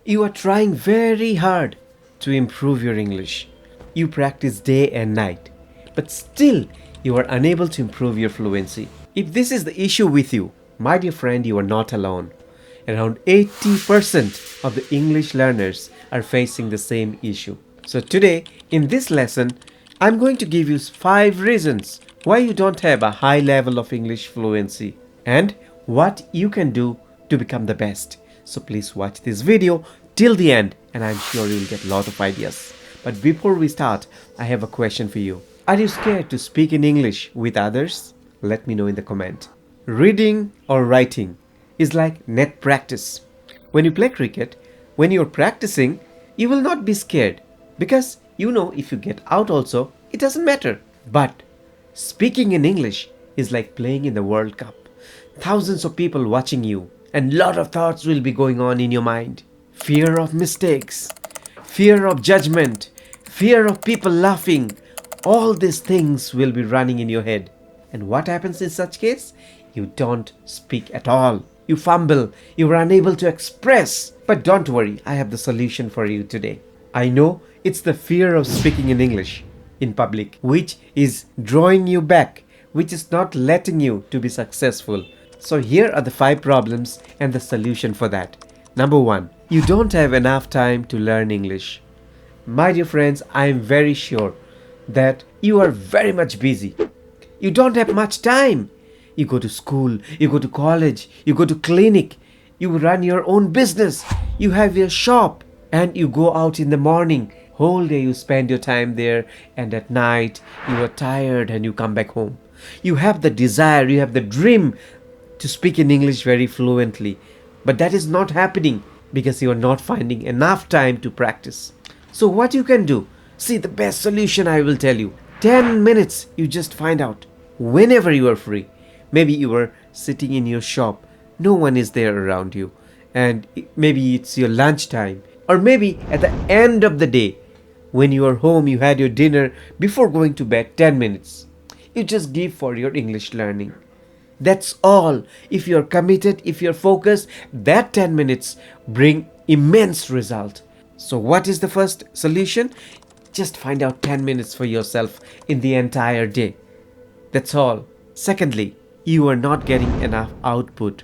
You are trying very hard to improve your English. You practice day and night, but still you are unable to improve your fluency. If this is the issue with you, my dear friend, you are not alone. Around 80% of the English learners are facing the same issue. So today, in this lesson, I'm going to give you 5 reasons why you don't have a high level of English fluency and what you can do to become the best. So please watch this video till the end and I'm sure you'll get a lot of ideas. But before we start, I have a question for you. Are you scared to speak in English with others? Let me know in the comment. Reading or writing is like net practice. When you play cricket, when you're practicing, you will not be scared because you know if you get out also, it doesn't matter. But speaking in English is like playing in the World Cup. Thousands of people watching you and lot of thoughts will be going on in your mind. Fear of mistakes, fear of judgment, fear of people laughing. All these things will be running in your head. And what happens in such case? You don't speak at all. You fumble. You are unable to express. But don't worry, I have the solution for you today. I know it's the fear of speaking in English in public, which is drawing you back, which is not letting you to be successful. So here are the 5 problems and the solution for that. Number 1, you don't have enough time to learn English. My dear friends, I am very sure that you are very much busy. You don't have much time. You go to school, you go to college, you go to clinic, you run your own business, you have your shop, and you go out in the morning. Whole day you spend your time there, and at night you are tired and you come back home. You have the desire, you have the dream to speak in English very fluently, but that is not happening because you are not finding enough time to practice. So what you can do? See, the best solution I will tell you. 10 minutes you just find out whenever you are free. Maybe you are sitting in your shop, no one is there around you, and maybe it's your lunchtime, or maybe at the end of the day when you are home, you had your dinner, before going to bed, 10 minutes. You just give for your English learning. That's all. If you're committed, if you're focused, that 10 minutes bring immense result. So what is the first solution? Just find out 10 minutes for yourself in the entire day. That's all. Secondly, you are not getting enough output.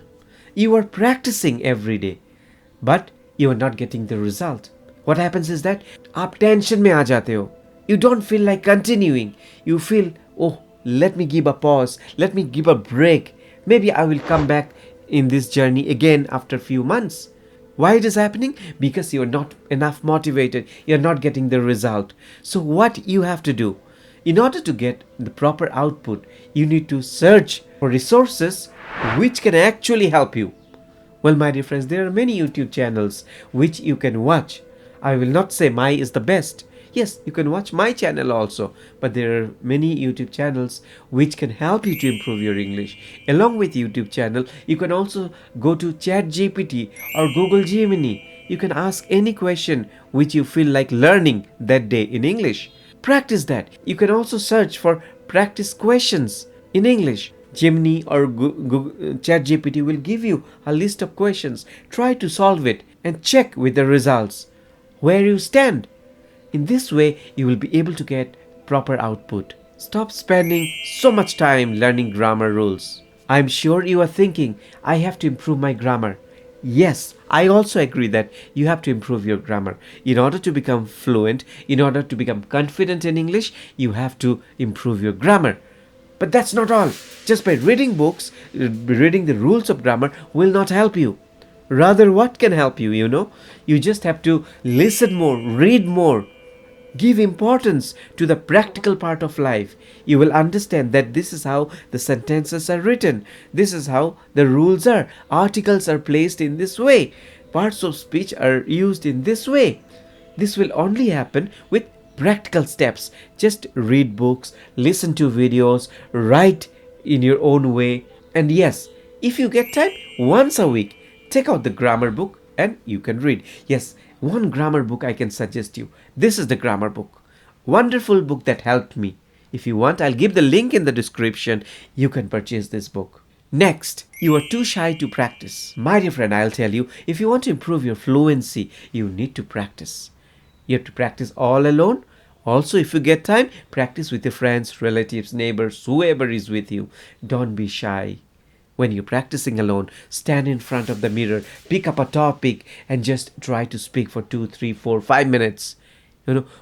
You are practicing every day, but you are not getting the result. What happens is that आप tension में आ जाते हो. You don't feel like continuing. You feel, oh, let me give a pause. Let me give a break. Maybe I will come back in this journey again after a few months. Why it is happening? Because you are not enough motivated. You are not getting the result. So what you have to do? In order to get the proper output, you need to search for resources which can actually help you. Well, my dear friends, there are many YouTube channels which you can watch. I will not say my is the best. Yes, you can watch my channel also, but there are many YouTube channels which can help you to improve your English. Along with YouTube channel, you can also go to ChatGPT or Google Gemini. You can ask any question which you feel like learning that day in English. Practice that. You can also search for practice questions in English. Gemini or ChatGPT will give you a list of questions. Try to solve it and check with the results where you stand. In this way, you will be able to get proper output. Stop spending so much time learning grammar rules. I'm sure you are thinking, I have to improve my grammar. Yes, I also agree that you have to improve your grammar. In order to become fluent, in order to become confident in English, you have to improve your grammar. But that's not all. Just by reading books, reading the rules of grammar will not help you. Rather, what can help you, You just have to listen more, read more. Give importance to the practical part of life. You will understand that this is how the sentences are written. This is how the rules are. Articles are placed in this way. Parts of speech are used in this way. This will only happen with practical steps. Just read books, listen to videos, write in your own way. And yes, if you get time, once a week, take out the grammar book and you can read. Yes, one grammar book I can suggest you. This is the grammar book. Wonderful book that helped me. If you want, I'll give the link in the description. You can purchase this book. Next, you are too shy to practice. My dear friend, I'll tell you, if you want to improve your fluency, you need to practice. You have to practice all alone. Also, if you get time, practice with your friends, relatives, neighbors, whoever is with you. Don't be shy. When you're practicing alone, stand in front of the mirror, pick up a topic, and just try to speak for 2, 3, 4, 5 minutes.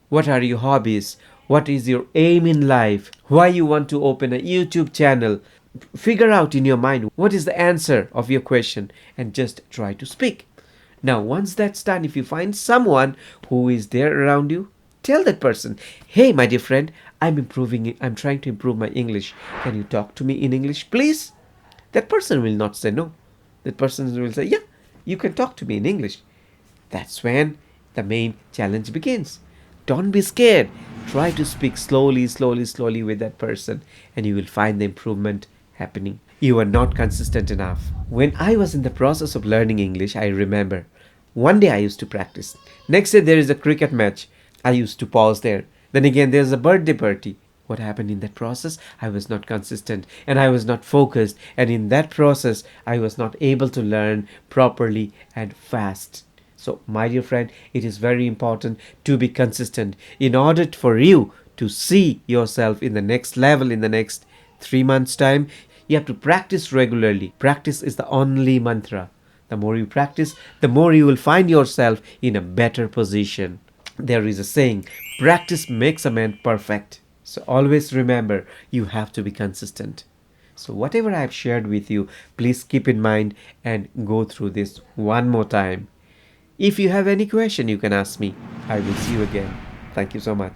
What are your hobbies? What is your aim in life? Why you want to open a YouTube channel? Figure out in your mind what is the answer of your question and just try to speak. Now, once that's done, if you find someone who is there around you, tell that person, hey, my dear friend, I'm trying to improve my English. Can you talk to me in English, please? That person will not say no. That person will say, yeah, you can talk to me in English. That's when the main challenge begins. Don't be scared. Try to speak slowly, slowly, slowly with that person, and you will find the improvement happening. You are not consistent enough. When I was in the process of learning English, I remember one day I used to practice. Next day there is a cricket match. I used to pause there. Then again there's a birthday party. What happened in that process? I was not consistent and I was not focused, and in that process I was not able to learn properly and fast. So, my dear friend, it is very important to be consistent in order for you to see yourself in the next level in the next 3 months' time. You have to practice regularly. Practice is the only mantra. The more you practice, the more you will find yourself in a better position. There is a saying, practice makes a man perfect. So always remember, you have to be consistent. So whatever I have shared with you, please keep in mind and go through this one more time. If you have any question, you can ask me. I will see you again. Thank you so much.